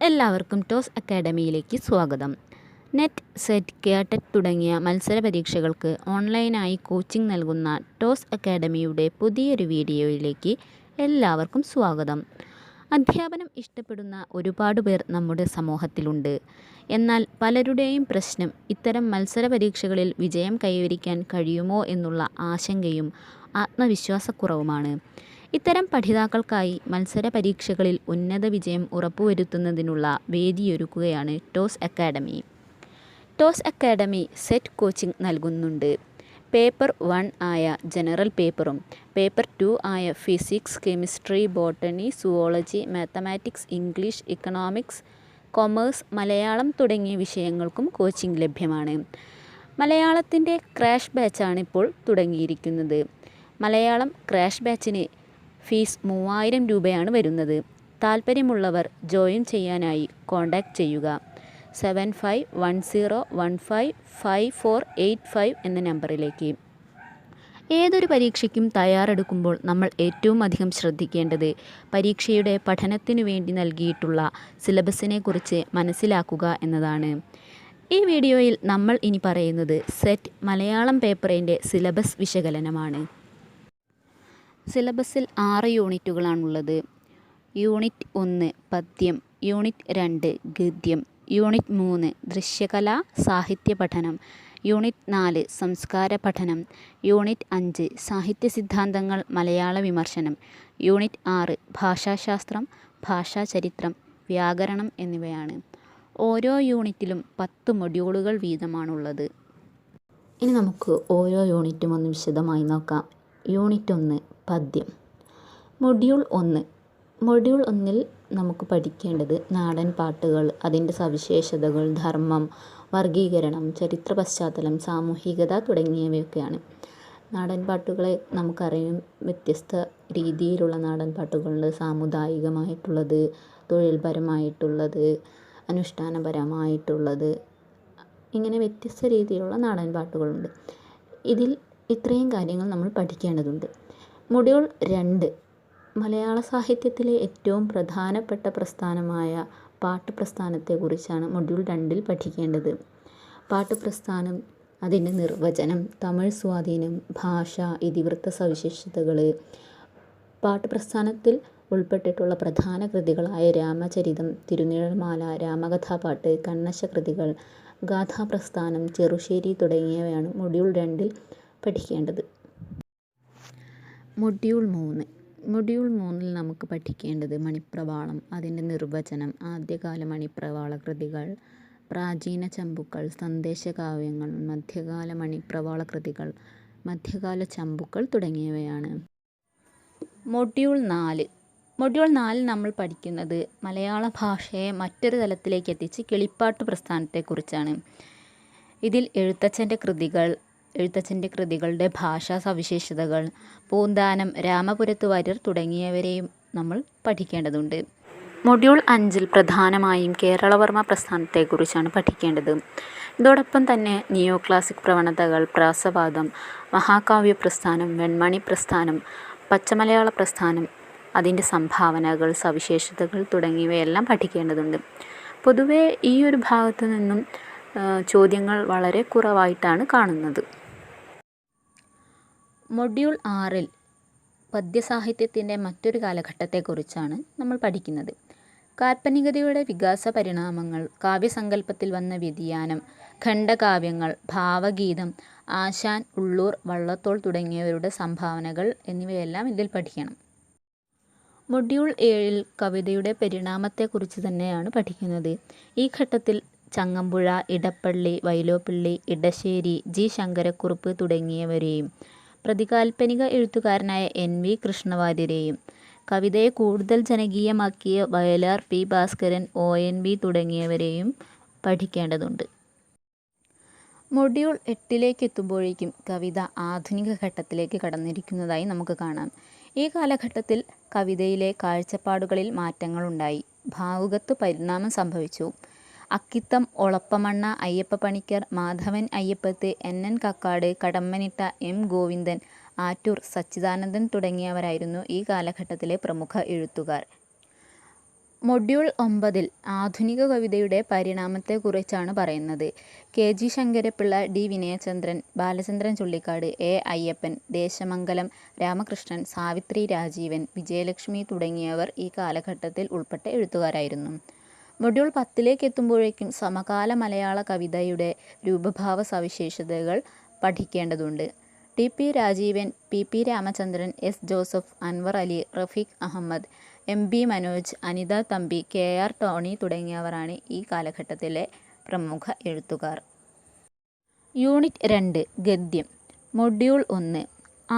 എല്ലാവർക്കും ടോസ് അക്കാഡമിയിലേക്ക് സ്വാഗതം. Net, set, KTET തുടങ്ങിയ മത്സര പരീക്ഷകൾക്ക് ഓൺലൈനായി കോച്ചിംഗ് നൽകുന്ന ടോസ് അക്കാഡമിയുടെ പുതിയൊരു വീഡിയോയിലേക്ക് എല്ലാവർക്കും സ്വാഗതം. അധ്യാപനം ഇഷ്ടപ്പെടുന്ന ഒരുപാട് പേർ നമ്മുടെ സമൂഹത്തിലുണ്ട്. എന്നാൽ പലരുടെയും പ്രശ്നം ഇത്തരം മത്സര പരീക്ഷകളിൽ വിജയം കൈവരിക്കാൻ കഴിയുമോ എന്നുള്ള ആശങ്കയും ആത്മവിശ്വാസക്കുറവുമാണ്. ഇത്തരം പഠിതാക്കൾക്കായി മത്സര പരീക്ഷകളിൽ ഉന്നത വിജയം ഉറപ്പുവരുത്തുന്നതിനുള്ള വേദിയൊരുക്കുകയാണ് Toss academy. Toss academy SET coaching നൽകുന്നുണ്ട്. പേപ്പർ 1 ആയ ജനറൽ പേപ്പറും പേപ്പർ 2 ആയ physics, chemistry, botany, zoology, mathematics, English, economics, commerce, Malayalam തുടങ്ങിയ വിഷയങ്ങൾക്കും കോച്ചിംഗ് ലഭ്യമാണ്. മലയാളത്തിൻ്റെ ക്രാഷ് ബാച്ചാണ് ഇപ്പോൾ തുടങ്ങിയിരിക്കുന്നത്. മലയാളം ക്രാഷ് ബാച്ചിന് ഫീസ് 3000 രൂപയാണ് വരുന്നത്. താൽപ്പര്യമുള്ളവർ ജോയിൻ ചെയ്യാനായി കോൺടാക്റ്റ് ചെയ്യുക 7510155485 എന്ന നമ്പറിലേക്ക്. ഏതൊരു പരീക്ഷയ്ക്കും തയ്യാറെടുക്കുമ്പോൾ നമ്മൾ ഏറ്റവും അധികം ശ്രദ്ധിക്കേണ്ടത് പരീക്ഷയുടെ പഠനത്തിനു വേണ്ടി നൽകിയിട്ടുള്ള സിലബസിനെ കുറിച്ച് മനസ്സിലാക്കുക എന്നതാണ്. ഈ വീഡിയോയിൽ നമ്മൾ ഇനി പറയുന്നത് സെറ്റ് മലയാളം പേപ്പറിൻ്റെ സിലബസ് വിശകലനമാണ്. സിലബസിൽ 6 യൂണിറ്റുകളാണുള്ളത്. യൂണിറ്റ് 1 പദ്യം, യൂണിറ്റ് 2 ഗദ്യം, യൂണിറ്റ് 3 ദൃശ്യകല സാഹിത്യ പഠനം, യൂണിറ്റ് 4 സംസ്കാര പഠനം, യൂണിറ്റ് 5 സാഹിത്യ സിദ്ധാന്തങ്ങൾ മലയാള വിമർശനം, യൂണിറ്റ് 6 ഭാഷാശാസ്ത്രം, ഭാഷാചരിത്രം, വ്യാകരണം എന്നിവയാണ്. ഓരോ യൂണിറ്റിലും 10 മൊഡ്യൂളുകൾ വീതമാണുള്ളത്. ഇനി നമുക്ക് ഓരോ യൂണിറ്റും ഒന്ന് വിശദമായി നോക്കാം. യൂണിറ്റ് 1 പദ്യം. മൊഡ്യൂൾ 1. മൊഡ്യൂൾ 1-ൽ നമുക്ക് പഠിക്കേണ്ടത് നാടൻ പാട്ടുകൾ, അതിൻ്റെ സവിശേഷതകൾ, ധർമ്മം, വർഗീകരണം, ചരിത്ര പശ്ചാത്തലം, സാമൂഹികത തുടങ്ങിയവയൊക്കെയാണ്. നാടൻ പാട്ടുകളെ നമുക്കറിയാം, വ്യത്യസ്ത രീതിയിലുള്ള നാടൻ പാട്ടുകളുണ്ട്. സാമുദായികമായിട്ടുള്ളത്, തൊഴിൽപരമായിട്ടുള്ളത്, അനുഷ്ഠാനപരമായിട്ടുള്ളത്, ഇങ്ങനെ വ്യത്യസ്ത രീതിയിലുള്ള നാടൻ പാട്ടുകളുണ്ട്. ഇതിൽ ഇത്രയും കാര്യങ്ങൾ നമ്മൾ പഠിക്കേണ്ടതുണ്ട്. മൊഡ്യൂൾ 2 മലയാള സാഹിത്യത്തിലെ ഏറ്റവും പ്രധാനപ്പെട്ട പ്രസ്ഥാനമായ പാട്ട് പ്രസ്ഥാനത്തെക്കുറിച്ചാണ് മൊഡ്യൂൾ 2-ൽ പഠിക്കേണ്ടത്. പാട്ട് പ്രസ്ഥാനം, അതിൻ്റെ നിർവചനം, തമിഴ് സ്വാധീനം, ഭാഷ, ഇതിവൃത്ത സവിശേഷതകൾ, പാട്ട് പ്രസ്ഥാനത്തിൽ ഉൾപ്പെട്ടിട്ടുള്ള പ്രധാന കൃതികളായ രാമചരിതം, തിരുനിഴൽമാല, രാമകഥാപാട്ട്, കണ്ണശകൃതികൾ, ഗാഥാപ്രസ്ഥാനം, ചെറുശ്ശേരി തുടങ്ങിയവയാണ് മൊഡ്യൂൾ 2-ൽ പഠിക്കേണ്ടത്. മൊഡ്യൂൾ 3. മൊഡ്യൂൾ 3-ൽ നമുക്ക് പഠിക്കേണ്ടത് മണിപ്രവാളം, അതിൻ്റെ നിർവചനം, ആദ്യകാല മണിപ്രവാള കൃതികൾ, പ്രാചീന ചമ്പുക്കൾ, സന്ദേശകാവ്യങ്ങൾ, മധ്യകാല മണിപ്രവാള കൃതികൾ, മധ്യകാല ചമ്പുക്കൾ തുടങ്ങിയവയാണ്. മൊഡ്യൂൾ 4. മൊഡ്യൂൾ 4-ൽ നമ്മൾ പഠിക്കുന്നത് മലയാള ഭാഷയെ മറ്റൊരു തലത്തിലേക്ക് എത്തിച്ച് കിളിപ്പാട്ട് പ്രസ്ഥാനത്തെക്കുറിച്ചാണ്. ഇതിൽ എഴുത്തച്ഛൻ്റെ കൃതികളുടെ ഭാഷാ സവിശേഷതകൾ, പൂന്താനം, രാമപുരത്ത് വാര്യർ തുടങ്ങിയവരെയും നമ്മൾ പഠിക്കേണ്ടതുണ്ട്. മൊഡ്യൂൾ 5-ൽ പ്രധാനമായും കേരളവർമ്മ പ്രസ്ഥാനത്തെക്കുറിച്ചാണ് പഠിക്കേണ്ടത്. ഇതോടൊപ്പം തന്നെ നിയോ ക്ലാസിക് പ്രവണതകൾ, പ്രാസവാദം, മഹാകാവ്യ പ്രസ്ഥാനം, വെൺമണി പ്രസ്ഥാനം, പച്ചമലയാള പ്രസ്ഥാനം, അതിൻ്റെ സംഭാവനകൾ, സവിശേഷതകൾ തുടങ്ങിയവയെല്ലാം പഠിക്കേണ്ടതുണ്ട്. പൊതുവെ ഈ ഒരു ഭാഗത്തു നിന്നും ചോദ്യങ്ങൾ വളരെ കുറവായിട്ടാണ് കാണുന്നത്. മൊഡ്യൂൾ 6-ൽ പദ്യസാഹിത്യത്തിൻ്റെ മറ്റൊരു കാലഘട്ടത്തെക്കുറിച്ചാണ് നമ്മൾ പഠിക്കുന്നത്. കാൽപ്പനികതയുടെ വികാസ പരിണാമങ്ങൾ, കാവ്യസങ്കല്പത്തിൽ വന്ന വ്യതിയാനം, ഖണ്ഡകാവ്യങ്ങൾ, ഭാവഗീതം, ആശാൻ, ഉള്ളൂർ, വള്ളത്തോൾ തുടങ്ങിയവരുടെ സംഭാവനകൾ എന്നിവയെല്ലാം ഇതിൽ പഠിക്കണം. മൊഡ്യൂൾ 7-ൽ കവിതയുടെ പരിണാമത്തെക്കുറിച്ച് തന്നെയാണ് പഠിക്കുന്നത്. ഈ ഘട്ടത്തിൽ ചങ്ങമ്പുഴ, ഇടപ്പള്ളി, വൈലോപ്പിള്ളി, ഇടശ്ശേരി, ജി ശങ്കരക്കുറുപ്പ് തുടങ്ങിയവരെയും പ്രതികാൽപ്പനിക എഴുത്തുകാരനായ NV കൃഷ്ണവാര്യരെയും കവിതയെ കൂടുതൽ ജനകീയമാക്കിയ വയലാർ, P ഭാസ്കരൻ, ONV തുടങ്ങിയവരെയും പഠിക്കേണ്ടതുണ്ട്. മൊഡ്യൂൾ 8-ലേക്ക് എത്തുമ്പോഴേക്കും കവിത ആധുനിക ഘട്ടത്തിലേക്ക് കടന്നിരിക്കുന്നതായി നമുക്ക് കാണാം. ഈ കാലഘട്ടത്തിൽ കവിതയിലെ കാഴ്ചപ്പാടുകളിൽ മാറ്റങ്ങളുണ്ടായി. ഭാവുകത്വ പരിണാമം സംഭവിച്ചു. അക്കിത്തം, ഒളപ്പമണ്ണ, അയ്യപ്പ പണിക്കർ, മാധവൻ അയ്യപ്പത്ത്, NN കക്കാട്, കടമ്മനിട്ട, M ഗോവിന്ദൻ, ആറ്റൂർ സച്ചിദാനന്ദൻ തുടങ്ങിയവരായിരുന്നു ഈ കാലഘട്ടത്തിലെ പ്രമുഖ എഴുത്തുകാർ. മൊഡ്യൂൾ 9 ആധുനിക കവിതയുടെ പരിണാമത്തെക്കുറിച്ചാണ് പറയുന്നത്. കെ.ജി. ശങ്കരപ്പിള്ള, ഡി. വിനയചന്ദ്രൻ, ബാലചന്ദ്രൻ ചുള്ളിക്കാട്, എ. അയ്യപ്പൻ, ദേശമംഗലം രാമകൃഷ്ണൻ, സാവിത്രി രാജീവൻ, വിജയലക്ഷ്മി തുടങ്ങിയവർ ഈ കാലഘട്ടത്തിൽ ഉൾപ്പെട്ട എഴുത്തുകാരായിരുന്നു. മൊഡ്യൂൾ 10 എത്തുമ്പോഴേക്കും സമകാല മലയാള കവിതയുടെ രൂപഭാവ സവിശേഷതകൾ പഠിക്കേണ്ടതുണ്ട്. T. P. Rajeevan, P. P. Ramachandran, S. Joseph, Anwar Ali, Rafeeq Ahmed, M. B. Manoj, Anitha Thampi, K. R. Tony തുടങ്ങിയവരാണ് ഈ കാലഘട്ടത്തിലെ പ്രമുഖ എഴുത്തുകാർ. യൂണിറ്റ് 2 ഗദ്യം. മൊഡ്യൂൾ 1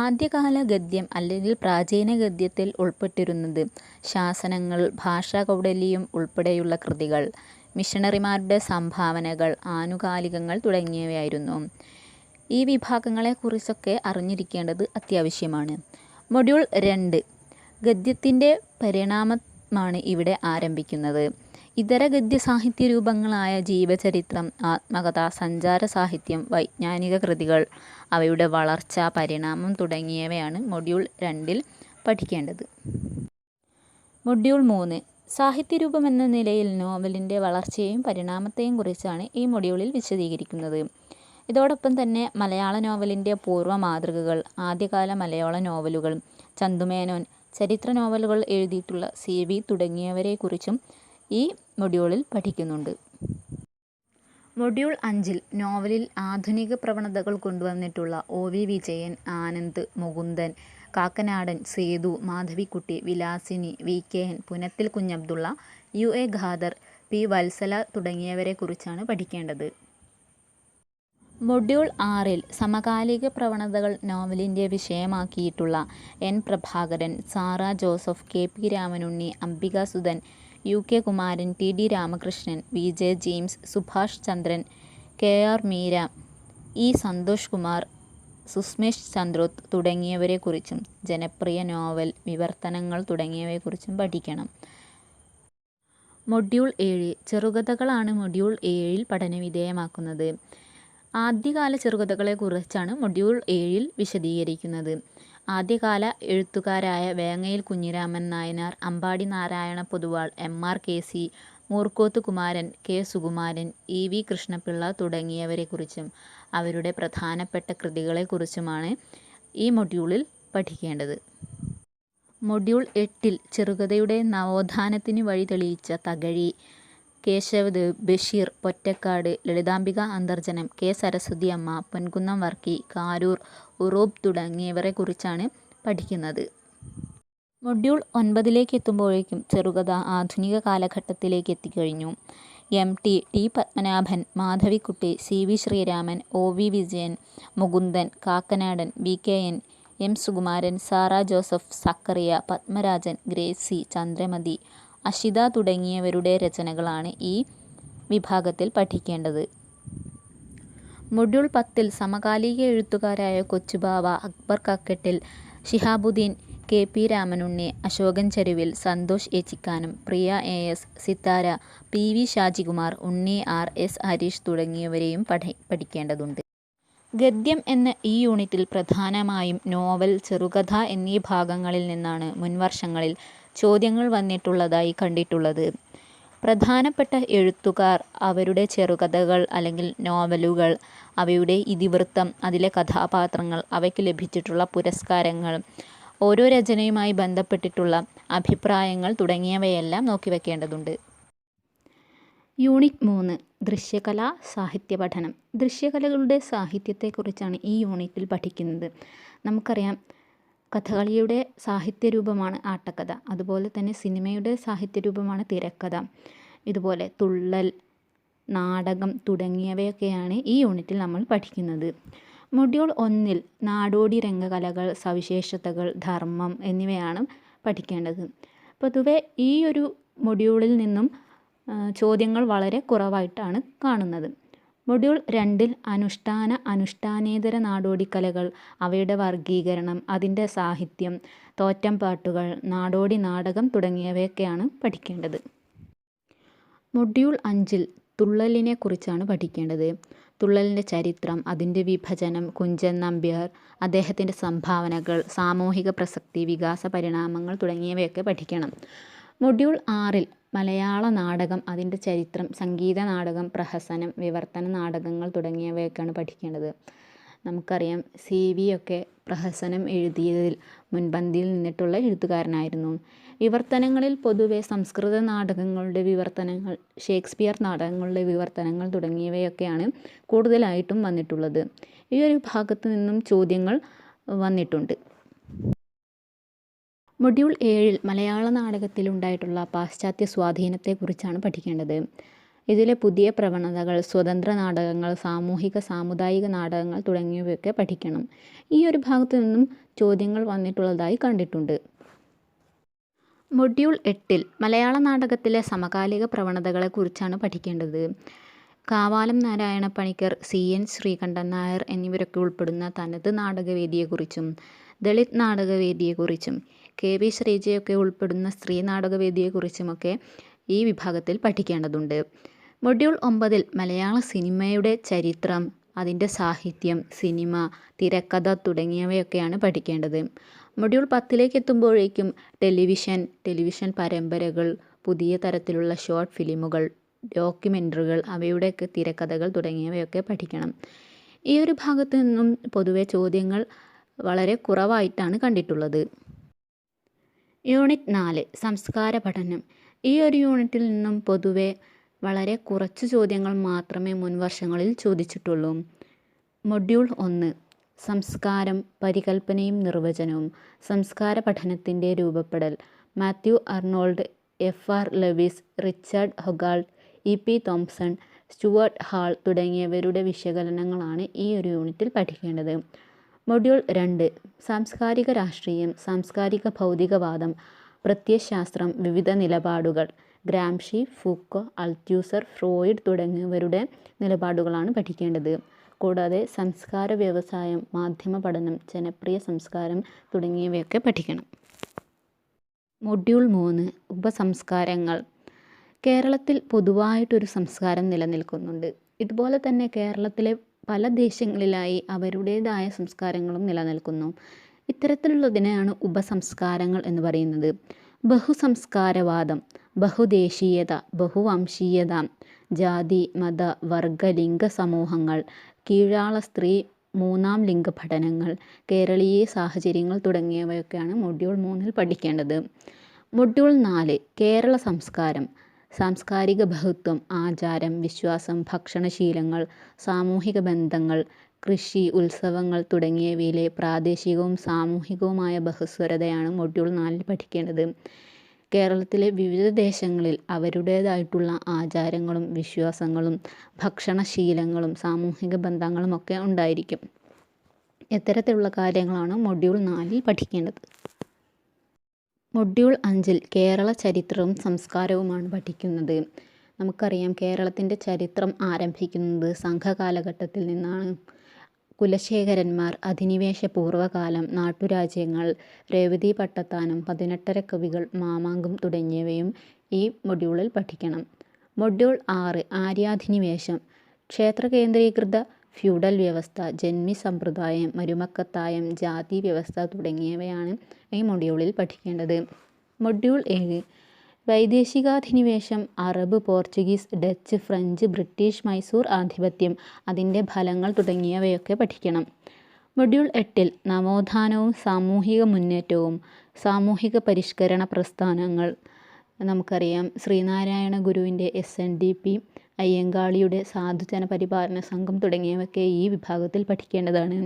ആദ്യകാല ഗദ്യം അല്ലെങ്കിൽ പ്രാചീന ഗദ്യത്തിൽ ഉൾപ്പെട്ടിരുന്നത് ശാസനങ്ങൾ, ഭാഷാകൗടില്യം ഉൾപ്പെടെയുള്ള കൃതികൾ, മിഷണറിമാരുടെ സംഭാവനകൾ, ആനുകാലികങ്ങൾ തുടങ്ങിയവയായിരുന്നു. ഈ വിഭാഗങ്ങളെക്കുറിച്ചൊക്കെ അറിഞ്ഞിരിക്കേണ്ടത് അത്യാവശ്യമാണ്. മൊഡ്യൂൾ 2 ഗദ്യത്തിൻ്റെ പരിണാമമാണ് ഇവിടെ ആരംഭിക്കുന്നത്. ഇതര ഗദ്യസാഹിത്യ രൂപങ്ങളായ ജീവചരിത്രം, ആത്മകഥ, സഞ്ചാര സാഹിത്യം, വൈജ്ഞാനിക കൃതികൾ, അവയുടെ വളർച്ച, പരിണാമം തുടങ്ങിയവയാണ് മൊഡ്യൂൾ 2 പഠിക്കേണ്ടത്. മൊഡ്യൂൾ 3 സാഹിത്യരൂപം എന്ന നിലയിൽ നോവലിൻ്റെ വളർച്ചയെയും പരിണാമത്തെയും കുറിച്ചാണ് ഈ മൊഡ്യൂളിൽ വിശദീകരിക്കുന്നത്. ഇതോടൊപ്പം തന്നെ മലയാള നോവലിൻ്റെ പൂർവ്വ മാതൃകകൾ, ആദ്യകാല മലയാള നോവലുകൾ, ചന്തുമേനോൻ, ചരിത്ര നോവലുകൾ എഴുതിയിട്ടുള്ള CV തുടങ്ങിയവരെക്കുറിച്ചും ഈ മൊഡ്യൂളിൽ പഠിക്കുന്നുണ്ട്. മൊഡ്യൂൾ 5 നോവലിൽ ആധുനിക പ്രവണതകൾ കൊണ്ടുവന്നിട്ടുള്ള OV വിജയൻ, ആനന്ദ്, മുകുന്ദൻ, കാക്കനാടൻ, സേതു, മാധവിക്കുട്ടി, വിലാസിനി, VKN, പുനത്തിൽ കുഞ്ഞബ്ദുള്ള, UA ഖാദർ, P. വത്സല തുടങ്ങിയവരെക്കുറിച്ചാണ് പഠിക്കേണ്ടത്. മൊഡ്യൂൾ 6 സമകാലിക പ്രവണതകൾ നോവലിൻ്റെ വിഷയമാക്കിയിട്ടുള്ള N. Prabhakaran, Sara Joseph, KP Ramanunni, Ambikasudhan, UK Kumaran, TD Ramakrishnan, VJ James, Subhash Chandran, KR Meera, E. Santhosh Kumar, Susmesh Chandroth തുടങ്ങിയവരെക്കുറിച്ചും ജനപ്രിയ നോവൽ വിവർത്തനങ്ങൾ തുടങ്ങിയവയെക്കുറിച്ചും പഠിക്കണം. മൊഡ്യൂൾ 7 ചെറുകഥകളാണ് മൊഡ്യൂൾ 7 പഠനവിധേയമാക്കുന്നത്. ആദ്യകാല ചെറുകഥകളെക്കുറിച്ചാണ് മൊഡ്യൂൾ 7 വിശദീകരിക്കുന്നത്. ആദ്യകാല എഴുത്തുകാരായ വേങ്ങയിൽ കുഞ്ഞിരാമൻ നായനാർ, അമ്പാടി നാരായണ പൊതുവാൾ, MR കേസി, മൂർക്കോത്ത് കുമാരൻ, K. സുകുമാരൻ, EV കൃഷ്ണപിള്ള തുടങ്ങിയവരെക്കുറിച്ചും അവരുടെ പ്രധാനപ്പെട്ട കൃതികളെക്കുറിച്ചുമാണ് ഈ മൊഡ്യൂളിൽ പഠിക്കേണ്ടത്. മൊഡ്യൂൾ 8 ചെറുകഥയുടെ നവോത്ഥാനത്തിന് വഴി തെളിയിച്ച തകഴി, കേശവദേവ്, ബഷീർ, പൊറ്റക്കാട്, ലളിതാംബിക അന്തർജനം, K. സരസ്വതി അമ്മ, പൊൻകുന്നം വർക്കി, കാരൂർ, ഉറൂബ് തുടങ്ങിയവരെക്കുറിച്ചാണ് പഠിക്കുന്നത്. മൊഡ്യൂൾ 9 എത്തുമ്പോഴേക്കും ചെറുകഥ ആധുനിക കാലഘട്ടത്തിലേക്ക് എത്തിക്കഴിഞ്ഞു. MT, T. Padmanabhan, Madhavikutty, CV Sreeraman, OV Vijayan, Mukundan, Kakkanadan, VKN, M. Sukumaran, Sara Joseph, Zacharia, Padmarajan, Gracy, Chandramathi, Ashitha തുടങ്ങിയവരുടെ രചനകളാണ് ഈ വിഭാഗത്തിൽ പഠിക്കേണ്ടത്. മൊഡ്യൂൾ 10 സമകാലിക എഴുത്തുകാരായ കൊച്ചുബാവ, അക്ബർ കക്കട്ടിൽ, ശിഹാബുദ്ദീൻ, KP രാമനുണ്ണി, അശോകൻ ചെരുവിൽ, സന്തോഷ് ഏച്ചിക്കാനം, പ്രിയ AS, സിത്താര, PV ഷാജികുമാർ, ഉണ്ണി R, S. ഹരീഷ് തുടങ്ങിയവരെയും പഠിക്കേണ്ടതുണ്ട്. ഗദ്യം എന്ന ഈ യൂണിറ്റിൽ പ്രധാനമായും നോവൽ, ചെറുകഥ എന്നീ ഭാഗങ്ങളിൽ നിന്നാണ് മുൻവർഷങ്ങളിൽ ചോദ്യങ്ങൾ വന്നിട്ടുള്ളതായി കണ്ടിട്ടുള്ളത്. പ്രധാനപ്പെട്ട എഴുത്തുകാർ, അവരുടെ ചെറുകഥകൾ അല്ലെങ്കിൽ നോവലുകൾ, അവയുടെ ഇതിവൃത്തം, അതിലെ കഥാപാത്രങ്ങൾ, അവയ്ക്ക് ലഭിച്ചിട്ടുള്ള പുരസ്കാരങ്ങൾ, ഓരോ രചനയുമായി ബന്ധപ്പെട്ടിട്ടുള്ള അഭിപ്രായങ്ങൾ തുടങ്ങിയവയെല്ലാം നോക്കിവെക്കേണ്ടതുണ്ട്. യൂണിറ്റ് 3 ദൃശ്യകല, സാഹിത്യ പഠനം. ദൃശ്യകലകളുടെ സാഹിത്യത്തെക്കുറിച്ചാണ് ഈ യൂണിറ്റിൽ പഠിക്കുന്നത്. നമുക്കറിയാം, കഥകളിയുടെ സാഹിത്യരൂപമാണ് ആട്ടക്കഥ. അതുപോലെ തന്നെ സിനിമയുടെ സാഹിത്യരൂപമാണ് തിരക്കഥ. ഇതുപോലെ തുള്ളൽ, നാടകം തുടങ്ങിയവയൊക്കെയാണ് ഈ യൂണിറ്റിൽ നമ്മൾ പഠിക്കുന്നത്. മൊഡ്യൂൾ 1 നാടോടി രംഗകലകൾ, സവിശേഷതകൾ, ധർമ്മം എന്നിവയാണ് പഠിക്കേണ്ടത്. പൊതുവെ ഈ ഒരു മൊഡ്യൂളിൽ നിന്നും ചോദ്യങ്ങൾ വളരെ കുറവായിട്ടാണ് കാണുന്നത്. മൊഡ്യൂൾ 2 അനുഷ്ഠാനേതര നാടോടിക്കലകൾ, അവയുടെ വർഗീകരണം, അതിൻ്റെ സാഹിത്യം, തോറ്റംപാട്ടുകൾ, നാടോടി നാടകം തുടങ്ങിയവയൊക്കെയാണ് പഠിക്കേണ്ടത്. മൊഡ്യൂൾ 5 തുള്ളലിനെക്കുറിച്ചാണ് പഠിക്കേണ്ടത്. തുള്ളലിൻ്റെ ചരിത്രം, അതിൻ്റെ വിഭജനം, കുഞ്ചൻ നമ്പ്യാർ, അദ്ദേഹത്തിൻ്റെ സംഭാവനകൾ, സാമൂഹിക പ്രസക്തി, വികാസ പരിണാമങ്ങൾ തുടങ്ങിയവയൊക്കെ പഠിക്കണം. മൊഡ്യൂൾ 6 മലയാള നാടകം, അതിൻ്റെ ചരിത്രം, സംഗീത നാടകം, പ്രഹസനം, വിവർത്തന നാടകങ്ങൾ തുടങ്ങിയവയൊക്കെയാണ് പഠിക്കേണ്ടത്. നമുക്കറിയാം CV ഒക്കെ പ്രഹസനം എഴുതിയതിൽ മുൻപന്തിയിൽ നിന്നിട്ടുള്ള എഴുത്തുകാരനായിരുന്നു. വിവർത്തനങ്ങളിൽ പൊതുവെ സംസ്കൃത നാടകങ്ങളുടെ വിവർത്തനങ്ങൾ, ഷേക്സ്പിയർ നാടകങ്ങളുടെ വിവർത്തനങ്ങൾ തുടങ്ങിയവയൊക്കെയാണ് കൂടുതലായിട്ടും വന്നിട്ടുള്ളത്. ഈ ഒരു ഭാഗത്തു നിന്നും ചോദ്യങ്ങൾ വന്നിട്ടുണ്ട്. മൊഡ്യൂൾ 7 മലയാള നാടകത്തിലുണ്ടായിട്ടുള്ള പാശ്ചാത്യ സ്വാധീനത്തെക്കുറിച്ചാണ് പഠിക്കേണ്ടത്. ഇതിലെ പുതിയ പ്രവണതകൾ, സ്വതന്ത്ര നാടകങ്ങൾ, സാമൂഹിക സാമുദായിക നാടകങ്ങൾ തുടങ്ങിയവയൊക്കെ പഠിക്കണം. ഈ ഒരു ഭാഗത്തു നിന്നും ചോദ്യങ്ങൾ വന്നിട്ടുള്ളതായി കണ്ടിട്ടുണ്ട്. മൊഡ്യൂൾ 8 മലയാള നാടകത്തിലെ സമകാലിക പ്രവണതകളെക്കുറിച്ചാണ് പഠിക്കേണ്ടത്. കാവാലം നാരായണ പണിക്കർ, CN ശ്രീകണ്ഠൻ നായർ എന്നിവരൊക്കെ ഉൾപ്പെടുന്ന തനത് നാടകവേദിയെക്കുറിച്ചും ദളിത് നാടകവേദിയെക്കുറിച്ചും KV ശ്രീജയൊക്കെ ഉൾപ്പെടുന്ന സ്ത്രീ നാടകവേദിയെക്കുറിച്ചുമൊക്കെ ഈ വിഭാഗത്തിൽ പഠിക്കേണ്ടതുണ്ട്. മൊഡ്യൂൾ 9 മലയാള സിനിമയുടെ ചരിത്രം, അതിൻ്റെ സാഹിത്യം, സിനിമ, തിരക്കഥ തുടങ്ങിയവയൊക്കെയാണ് പഠിക്കേണ്ടത്. മൊഡ്യൂൾ 10 എത്തുമ്പോഴേക്കും ടെലിവിഷൻ പരമ്പരകൾ, പുതിയ തരത്തിലുള്ള ഷോർട്ട് ഫിലിമുകൾ, ഡോക്യുമെൻ്ററികൾ, അവയുടെയൊക്കെ തിരക്കഥകൾ തുടങ്ങിയവയൊക്കെ പഠിക്കണം. ഈ ഒരു ഭാഗത്തു നിന്നും പൊതുവെ ചോദ്യങ്ങൾ വളരെ കുറവായിട്ടാണ് കണ്ടിട്ടുള്ളത്. യൂണിറ്റ് 4 സംസ്കാര പഠനം. ഈ ഒരു യൂണിറ്റിൽ നിന്നും പൊതുവെ വളരെ കുറച്ച് ചോദ്യങ്ങൾ മാത്രമേ മുൻ വർഷങ്ങളിൽ ചോദിച്ചിട്ടുള്ളൂ. മൊഡ്യൂൾ 1 സംസ്കാരം, പരികൽപ്പനയും നിർവചനവും. സംസ്കാര പഠനത്തിൻ്റെ രൂപപ്പെടൽ. Matthew Arnold, FR Leavis, Richard Hoggart, EP Thompson, Stuart Hall തുടങ്ങിയവരുടെ വിശകലനങ്ങളാണ് ഈ ഒരു യൂണിറ്റിൽ പഠിക്കേണ്ടത്. മൊഡ്യൂൾ 2 സാംസ്കാരിക രാഷ്ട്രീയം, സാംസ്കാരിക ഭൗതികവാദം, പ്രത്യയശാസ്ത്രം, വിവിധ നിലപാടുകൾ. ഗ്രാംഷി, ഫൂക്കോ, അൽത്തൂസർ, ഫ്രോയിഡ് തുടങ്ങിയവരുടെ നിലപാടുകളാണ് പഠിക്കേണ്ടത്. കൂടാതെ സംസ്കാര വ്യവസായം, മാധ്യമ പഠനം, ജനപ്രിയ സംസ്കാരം തുടങ്ങിയവയൊക്കെ പഠിക്കണം. മൊഡ്യൂൾ 3 ഉപസംസ്കാരങ്ങൾ. കേരളത്തിൽ പൊതുവായിട്ടൊരു സംസ്കാരം നിലനിൽക്കുന്നുണ്ട്. ഇതുപോലെ തന്നെ കേരളത്തിലെ പല ദേശങ്ങളിലായി അവരുടേതായ സംസ്കാരങ്ങളും നിലനിൽക്കുന്നു. ഇത്തരത്തിലുള്ളതിനെയാണ് ഉപസംസ്കാരങ്ങൾ എന്ന് പറയുന്നത്. ബഹുസംസ്കാരവാദം, ബഹുദേശീയത, ബഹുവംശീയത, ജാതി, മത, വർഗ, ലിംഗ സമൂഹങ്ങൾ, കീഴാള സ്ത്രീ മൂന്നാം ലിംഗ പഠനങ്ങൾ, കേരളീയ സാഹചര്യങ്ങൾ തുടങ്ങിയവയൊക്കെയാണ് മൊഡ്യൂൾ 3 പഠിക്കേണ്ടത്. മൊഡ്യൂൾ 4 കേരള സംസ്കാരം, സാംസ്കാരിക ബഹുത്വം, ആചാരം, വിശ്വാസം, ഭക്ഷണശീലങ്ങൾ, സാമൂഹിക ബന്ധങ്ങൾ, കൃഷി, ഉത്സവങ്ങൾ തുടങ്ങിയവയിലെ പ്രാദേശികവും സാമൂഹികവുമായ ബഹുസ്വരതയാണ് മൊഡ്യൂൾ 4 പഠിക്കേണ്ടത്. കേരളത്തിലെ വിവിധ ദേശങ്ങളിൽ അവരുടേതായിട്ടുള്ള ആചാരങ്ങളും വിശ്വാസങ്ങളും ഭക്ഷണശീലങ്ങളും സാമൂഹിക ബന്ധങ്ങളുമൊക്കെ ഉണ്ടായിരിക്കും. ഇത്തരത്തിലുള്ള കാര്യങ്ങളാണ് മൊഡ്യൂൾ 4 പഠിക്കേണ്ടത്. മൊഡ്യൂൾ 5 കേരള ചരിത്രവും സംസ്കാരവുമാണ് പഠിക്കുന്നത്. നമുക്കറിയാം കേരളത്തിൻ്റെ ചരിത്രം ആരംഭിക്കുന്നത് സംഘകാലഘട്ടത്തിൽ നിന്നാണ്. കുലശേഖരന്മാർ, അധിനിവേശ പൂർവ്വകാലം, നാട്ടുരാജ്യങ്ങൾ, രേവതി പട്ടത്താനം, 18 കവികൾ, മാമാങ്കം തുടങ്ങിയവയും ഈ മൊഡ്യൂളിൽ പഠിക്കണം. മൊഡ്യൂൾ 6 ആര്യാധിനിവേശം, ക്ഷേത്ര കേന്ദ്രീകൃത ഫ്യൂഡൽ വ്യവസ്ഥ, ജന്മി സമ്പ്രദായം, മരുമക്കത്തായം, ജാതി വ്യവസ്ഥ തുടങ്ങിയവയാണ് ഈ മൊഡ്യൂളിൽ പഠിക്കേണ്ടത്. മൊഡ്യൂൾ 7 വൈദേശികാധിനിവേശം, Arab, Portuguese, Dutch, French, British, Mysore ആധിപത്യം, അതിൻ്റെ ഫലങ്ങൾ തുടങ്ങിയവയൊക്കെ പഠിക്കണം. മൊഡ്യൂൾ 8 നവോത്ഥാനവും സാമൂഹിക മുന്നേറ്റവും, സാമൂഹിക പരിഷ്കരണ പ്രസ്ഥാനങ്ങൾ. നമുക്കറിയാം ശ്രീനാരായണ ഗുരുവിൻ്റെ SNDP, അയ്യങ്കാളിയുടെ സാധുജന പരിപാലന സംഘം തുടങ്ങിയവയൊക്കെ ഈ വിഭാഗത്തിൽ പഠിക്കേണ്ടതാണ്.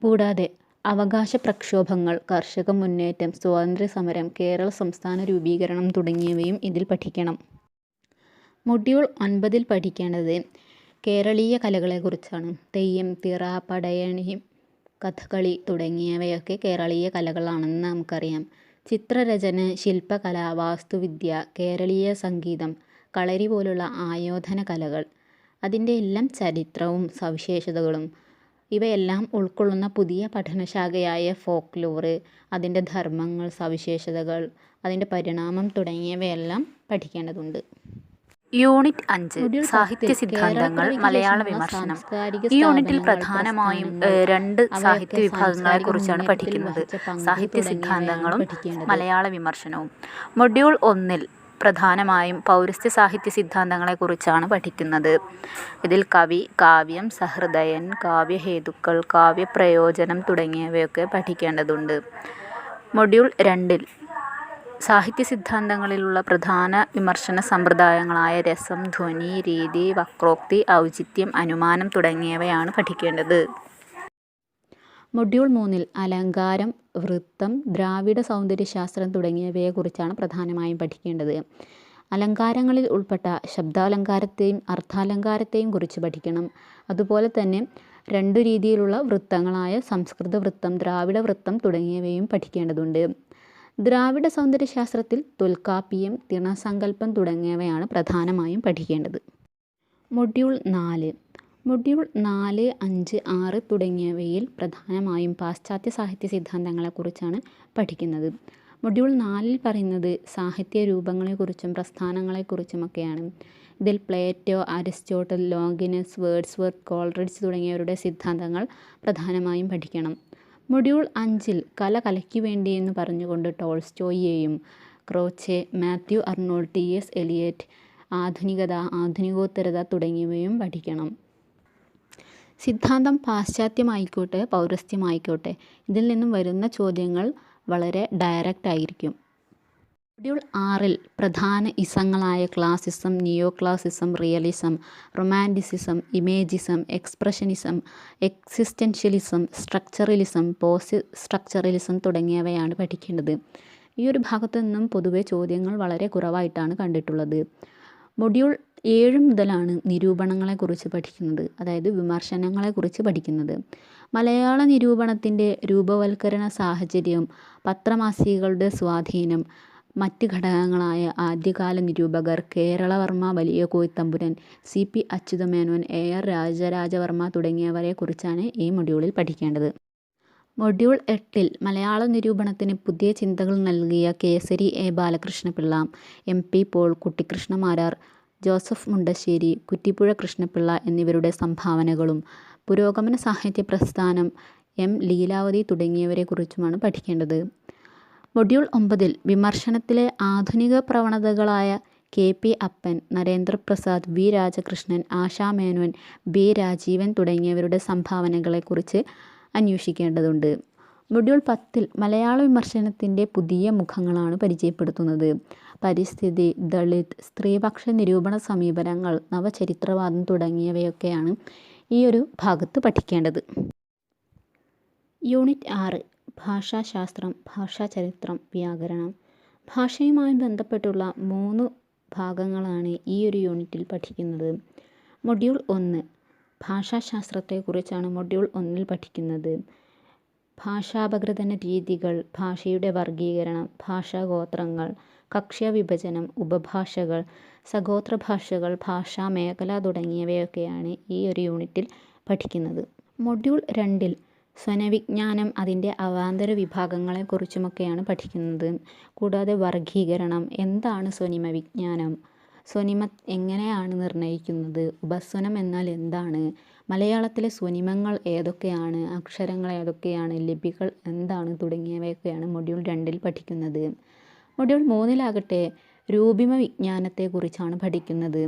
കൂടാതെ അവകാശ പ്രക്ഷോഭങ്ങൾ, കർഷക മുന്നേറ്റം, സ്വാതന്ത്ര്യ സമരം, കേരള സംസ്ഥാന രൂപീകരണം തുടങ്ങിയവയും ഇതിൽ പഠിക്കണം. മൊഡ്യൂൾ 9 പഠിക്കേണ്ടത് കേരളീയ കലകളെക്കുറിച്ചാണ്. തെയ്യം, തിറ, പടയണി, കഥകളി തുടങ്ങിയവയൊക്കെ കേരളീയ കലകളാണെന്ന് നമുക്കറിയാം. ചിത്രരചന, ശില്പകല, വാസ്തുവിദ്യ, കേരളീയ സംഗീതം, കളരി പോലുള്ള ആയോധന കലകൾ, അതിൻ്റെ എല്ലാം ചരിത്രവും സവിശേഷതകളും ഇവയെല്ലാം ഉൾക്കൊള്ളുന്ന പുതിയ പഠനശാഖയായ ഫോക്ലോറ്, അതിൻ്റെ ധർമ്മങ്ങൾ, സവിശേഷതകൾ, അതിൻ്റെ പരിണാമം തുടങ്ങിയവയെല്ലാം പഠിക്കേണ്ടതുണ്ട്. യൂണിറ്റ് 5 സാഹിത്യ സിദ്ധാന്തങ്ങൾ, മലയാള വിമർശനം. ഈ യൂണിറ്റിൽ പ്രധാനമായും 2 സാഹിത്യ വിഭാഗങ്ങളെക്കുറിച്ചാണ് പഠിക്കുന്നത്: സാഹിത്യ സിദ്ധാന്തങ്ങളും മലയാള വിമർശനവും. മൊഡ്യൂൾ 1 പ്രധാനമായും പൗരസ്ത്യ സാഹിത്യ സിദ്ധാന്തങ്ങളെക്കുറിച്ചാണ് പഠിക്കുന്നത്. ഇതിൽ കവി, കാവ്യം, സഹൃദയൻ, കാവ്യഹേതുക്കൾ, കാവ്യപ്രയോജനം തുടങ്ങിയവയൊക്കെ പഠിക്കേണ്ടതുണ്ട്. മൊഡ്യൂൾ 2-ൽ സാഹിത്യ സിദ്ധാന്തങ്ങളിലുള്ള പ്രധാന വിമർശന സമ്പ്രദായങ്ങളായ രസം, ധ്വനി, രീതി, വക്രോക്തി, ഔചിത്യം, അനുമാനം തുടങ്ങിയവയാണ് പഠിക്കേണ്ടത്. മൊഡ്യൂൾ 3-ൽ അലങ്കാരം, വൃത്തം, ദ്രാവിഡ സൗന്ദര്യശാസ്ത്രം തുടങ്ങിയവയെക്കുറിച്ചാണ് പ്രധാനമായും പഠിക്കേണ്ടത്. അലങ്കാരങ്ങളിൽ ഉൾപ്പെട്ട ശബ്ദാലങ്കാരത്തെയും അർത്ഥാലങ്കാരത്തെയും കുറിച്ച് പഠിക്കണം. അതുപോലെ തന്നെ 2 രീതിയിലുള്ള വൃത്തങ്ങളായ സംസ്കൃത വൃത്തം, ദ്രാവിഡ വൃത്തം തുടങ്ങിയവയും പഠിക്കേണ്ടതുണ്ട്. ദ്രാവിഡ സൗന്ദര്യശാസ്ത്രത്തിൽ തൊൽക്കാപ്പിയം, തിണസങ്കല്പം തുടങ്ങിയവയാണ് പ്രധാനമായും പഠിക്കേണ്ടത്. മൊഡ്യൂൾ 4 മൊഡ്യൂൾ 4, 5, 6 തുടങ്ങിയവയിൽ പ്രധാനമായും പാശ്ചാത്യ സാഹിത്യ സിദ്ധാന്തങ്ങളെക്കുറിച്ചാണ് പഠിക്കുന്നത്. മൊഡ്യൂൾ 4-ൽ പറയുന്നത് സാഹിത്യ രൂപങ്ങളെക്കുറിച്ചും പ്രസ്ഥാനങ്ങളെക്കുറിച്ചുമൊക്കെയാണ്. ഇതിൽ Plato, Aristotle, Longinus, Wordsworth, Coleridge തുടങ്ങിയവരുടെ സിദ്ധാന്തങ്ങൾ പ്രധാനമായും പഠിക്കണം. മൊഡ്യൂൾ 5-ൽ കല കലയ്ക്കു വേണ്ടി എന്ന് പറഞ്ഞുകൊണ്ട് ടോൾസ്റ്റോയിയെയും, Croce, Matthew Arnold, T S. Eliot, ആധുനികത, ആധുനികോത്തരത തുടങ്ങിയവയും പഠിക്കണം. സിദ്ധാന്തം പാശ്ചാത്യമായിക്കോട്ടെ പൗരസ്ത്യമായിക്കോട്ടെ, ഇതിൽ നിന്നും വരുന്ന ചോദ്യങ്ങൾ വളരെ ഡയറക്റ്റ് ആയിരിക്കും. മൊഡ്യൂൾ 6-ൽ പ്രധാന ഇസങ്ങളായ classicism, neo classicism, realism, romanticism, imagism, expressionism, existentialism, structuralism, post structuralism തുടങ്ങിയവയാണ് പഠിക്കേണ്ടത്. ഈ ഒരു ഭാഗത്തു നിന്നും പൊതുവെ ചോദ്യങ്ങൾ വളരെ കുറവായിട്ടാണ് കണ്ടിട്ടുള്ളത്. മൊഡ്യൂൾ 7 മുതലാണ് നിരൂപണങ്ങളെക്കുറിച്ച് പഠിക്കുന്നത്, അതായത് വിമർശനങ്ങളെക്കുറിച്ച് പഠിക്കുന്നത്. മലയാള നിരൂപണത്തിൻ്റെ രൂപവൽക്കരണ സാഹചര്യം, പത്രമാസികകളുടെ സ്വാധീനം, മറ്റ് ഘടകങ്ങളായ ആദ്യകാല നിരൂപകർ, കേരളവർമ്മ വലിയ കോയിത്തമ്പുരാൻ, സി.പി. അച്യുതമേനോൻ, എ.ആർ. രാജരാജവർമ്മ തുടങ്ങിയവരെക്കുറിച്ചാണ് ഈ മൊഡ്യൂളിൽ പഠിക്കേണ്ടത്. മൊഡ്യൂൾ 8-ൽ മലയാള നിരൂപണത്തിന് പുതിയ ചിന്തകൾ നൽകിയ കേസരി എ. ബാലകൃഷ്ണപിള്ള, എം.പി. പോൾ, കുട്ടിക്കൃഷ്ണ മാരാർ, ജോസഫ് മുണ്ടശ്ശേരി, കുറ്റിപ്പുഴ കൃഷ്ണപിള്ള എന്നിവരുടെ സംഭാവനകളും, പുരോഗമന സാഹിത്യ പ്രസ്ഥാനം, എം. ലീലാവതി തുടങ്ങിയവരെക്കുറിച്ചുമാണ് പഠിക്കേണ്ടത്. മൊഡ്യൂൾ 9-ൽ വിമർശനത്തിലെ ആധുനിക പ്രവണതകളായ കെ.പി. അപ്പൻ, നരേന്ദ്രപ്രസാദ്, വി. രാജകൃഷ്ണൻ, ആശാ മേനോൻ, ബി. രാജീവൻ തുടങ്ങിയവരുടെ സംഭാവനകളെക്കുറിച്ച് അന്വേഷിക്കേണ്ടതുണ്ട്. മൊഡ്യൂൾ 10-ൽ മലയാള വിമർശനത്തിൻ്റെ പുതിയ മുഖങ്ങളാണ് പരിചയപ്പെടുത്തുന്നത്. പരിസ്ഥിതി, ദളിത്, സ്ത്രീപക്ഷ നിരൂപണ സമീപനങ്ങൾ, നവചരിത്രവാദം തുടങ്ങിയവയൊക്കെയാണ് ഈ ഒരു ഭാഗത്ത് പഠിക്കേണ്ടത്. യൂണിറ്റ് 6 ഭാഷാശാസ്ത്രം, ഭാഷാചരിത്രം, വ്യാകരണം. ഭാഷയുമായി ബന്ധപ്പെട്ടുള്ള 3 ഭാഗങ്ങളാണ് ഈ ഒരു യൂണിറ്റിൽ പഠിക്കുന്നത്. മൊഡ്യൂൾ 1 ഭാഷാശാസ്ത്രത്തെക്കുറിച്ചാണ് മൊഡ്യൂൾ 1-ൽ പഠിക്കുന്നത്. ഭാഷാപഗ്രഥന രീതികൾ, ഭാഷയുടെ വർഗീകരണം, ഭാഷാഗോത്രങ്ങൾ, കക്ഷ്യവിഭജനം, ഉപഭാഷകൾ, സഗോത്രഭാഷകൾ, ഭാഷാമേഖല തുടങ്ങിയവയൊക്കെയാണ് ഈ ഒരു യൂണിറ്റിൽ പഠിക്കുന്നത്. മൊഡ്യൂൾ 2-ൽ സ്വനവിജ്ഞാനം, അതിൻ്റെ അവാന്തര വിഭാഗങ്ങളെക്കുറിച്ചുമൊക്കെയാണ് പഠിക്കുന്നത്. കൂടാതെ വർഗീകരണം, എന്താണ് സ്വനിമ വിജ്ഞാനം, സ്വനിമ എങ്ങനെയാണ് നിർണ്ണയിക്കുന്നത്, ഉപസ്വനം എന്നാൽ എന്താണ്, മലയാളത്തിലെ സ്വനിമങ്ങൾ ഏതൊക്കെയാണ്, അക്ഷരങ്ങൾ ഏതൊക്കെയാണ്, ലിപികൾ എന്താണ് തുടങ്ങിയവയൊക്കെയാണ് മൊഡ്യൂൾ 2-ൽ പഠിക്കുന്നത്. മൊഡ്യൂൾ 3-ലാകട്ടെ രൂപിമ വിജ്ഞാനത്തെക്കുറിച്ചാണ് പഠിക്കുന്നത്.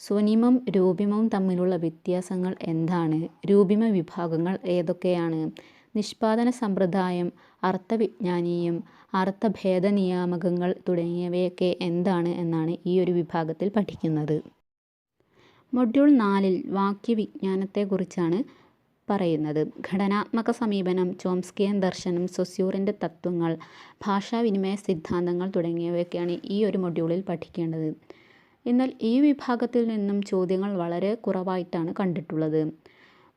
സ്വനിമം രൂപിമവും തമ്മിലുള്ള വ്യത്യാസങ്ങൾ എന്താണ്, രൂപിമ വിഭാഗങ്ങൾ ഏതൊക്കെയാണ്, നിഷ്പാദന സമ്പ്രദായം, അർത്ഥവിജ്ഞാനീയം, അർത്ഥഭേദനിയാമകങ്ങൾ തുടങ്ങിയവയൊക്കെ എന്താണ് എന്നാണ് ഈ ഒരു വിഭാഗത്തിൽ പഠിക്കുന്നത്. മൊഡ്യൂൾ 4-ൽ വാക്യവിജ്ഞാനത്തെക്കുറിച്ചാണ് പറയുന്നത്. ഘടനാത്മക സമീപനം, ചോംസ്കിയൻ ദർശനം, സൊസ്യൂറിൻ്റെ തത്വങ്ങൾ, ഭാഷാവിനിമയ സിദ്ധാന്തങ്ങൾ തുടങ്ങിയവയൊക്കെയാണ് ഈ ഒരു മൊഡ്യൂളിൽ പഠിക്കേണ്ടത്. എന്നാൽ ഈ വിഭാഗത്തിൽ നിന്നും ചോദ്യങ്ങൾ വളരെ കുറവായിട്ടാണ് കണ്ടിട്ടുള്ളത്.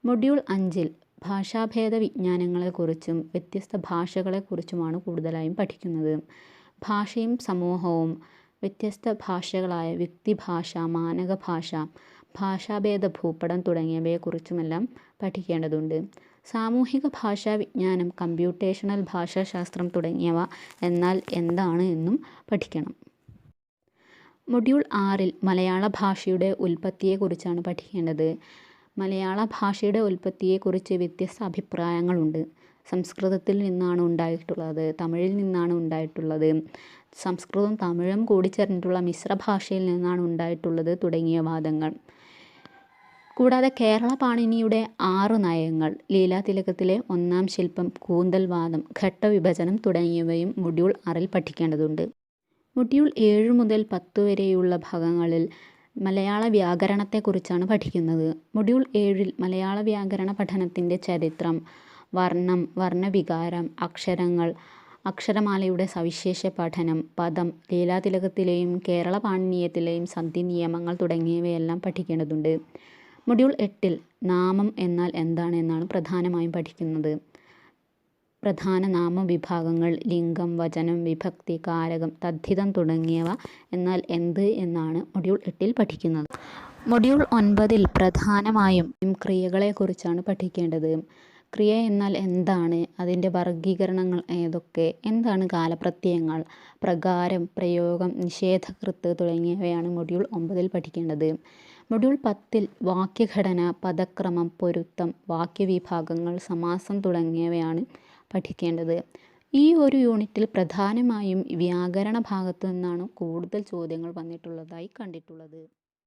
മൊഡ്യൂൾ 5-ൽ ഭാഷാഭേദ വിജ്ഞാനങ്ങളെക്കുറിച്ചും വ്യത്യസ്ത ഭാഷകളെക്കുറിച്ചുമാണ് കൂടുതലായും പഠിക്കുന്നത്. ഭാഷയും സമൂഹവും, വ്യത്യസ്ത ഭാഷകളായ വ്യക്തിഭാഷ, മാനകഭാഷ, ഭാഷാഭേദ ഭൂപടം തുടങ്ങിയവയെക്കുറിച്ചുമെല്ലാം പഠിക്കേണ്ടതുണ്ട്. സാമൂഹിക ഭാഷാ വിജ്ഞാനം, കമ്പ്യൂട്ടേഷണൽ ഭാഷാശാസ്ത്രം തുടങ്ങിയവ എന്നാൽ എന്താണ് എന്നും പഠിക്കണം. മൊഡ്യൂൾ 6-ൽ മലയാള ഭാഷയുടെ ഉൽപ്പത്തിയെക്കുറിച്ചാണ് പഠിക്കേണ്ടത്. മലയാള ഭാഷയുടെ ഉൽപ്പത്തിയെക്കുറിച്ച് വ്യത്യസ്ത അഭിപ്രായങ്ങളുണ്ട്. സംസ്കൃതത്തിൽ നിന്നാണ് ഉണ്ടായിട്ടുള്ളത്, തമിഴിൽ നിന്നാണ് ഉണ്ടായിട്ടുള്ളത്, സംസ്കൃതവും തമിഴും കൂടിച്ചേർന്നിട്ടുള്ള മിശ്ര ഭാഷയിൽ നിന്നാണ് ഉണ്ടായിട്ടുള്ളത് തുടങ്ങിയ വാദങ്ങൾ. കൂടാതെ കേരള പാണിനിയുടെ 6 നയങ്ങൾ, ലീലാതിലകത്തിലെ 1-ാം ശില്പം, കൂന്തൽവാദം, ഘട്ടവിഭജനം തുടങ്ങിയവയും മൊഡ്യൂൾ 6-ൽ പഠിക്കേണ്ടതുണ്ട്. മൊഡ്യൂൾ 7 മുതൽ 10 വരെയുള്ള ഭാഗങ്ങളിൽ മലയാള വ്യാകരണത്തെക്കുറിച്ചാണ് പഠിക്കുന്നത്. മൊഡ്യൂൾ 7-ൽ മലയാള വ്യാകരണ പഠനത്തിൻ്റെ ചരിത്രം, വർണ്ണം, വർണ്ണവികാരം, അക്ഷരങ്ങൾ, അക്ഷരമാലയുടെ സവിശേഷ പഠനം, പദം, ലീലാതിലകത്തിലെയും കേരള പാണിനീയത്തിലെയും സന്ധി നിയമങ്ങൾ തുടങ്ങിയവയെല്ലാം പഠിക്കേണ്ടതുണ്ട്. മൊഡ്യൂൾ 8-ൽ നാമം എന്നാൽ എന്താണ് എന്നാണ് പ്രധാനമായും പഠിക്കുന്നത്. പ്രധാന നാമവിഭാഗങ്ങൾ ലിംഗം, വചനം, വിഭക്തി, കാരകം, തദ്ധിതം തുടങ്ങിയവ എന്നാൽ എന്ത് എന്നാണ് മൊഡ്യൂൾ 8-ൽ പഠിക്കുന്നത്. മൊഡ്യൂൾ 9-ൽ പ്രധാനമായും ക്രിയകളെക്കുറിച്ചാണ് പഠിക്കേണ്ടത്. ക്രിയ എന്നാൽ എന്താണ്, അതിൻ്റെ വർഗീകരണങ്ങൾ ഏതൊക്കെ, എന്താണ് കാലപ്രത്യയങ്ങൾ, പ്രകാരം, പ്രയോഗം, നിഷേധകൃത്ത് തുടങ്ങിയവയാണ് മൊഡ്യൂൾ 9-ൽ പഠിക്കേണ്ടത്. മൊഡ്യൂൾ 10-ൽ വാക്യഘടന, പദക്രമം, പൊരുത്തം, വാക്യവിഭാഗങ്ങൾ, സമാസം തുടങ്ങിയവയാണ് പഠിക്കേണ്ടത്. ഈ ഒരു യൂണിറ്റിൽ പ്രധാനമായും വ്യാകരണ ഭാഗത്തു നിന്നാണ് കൂടുതൽ ചോദ്യങ്ങൾ വന്നിട്ടുള്ളതായി കണ്ടിട്ടുള്ളത്.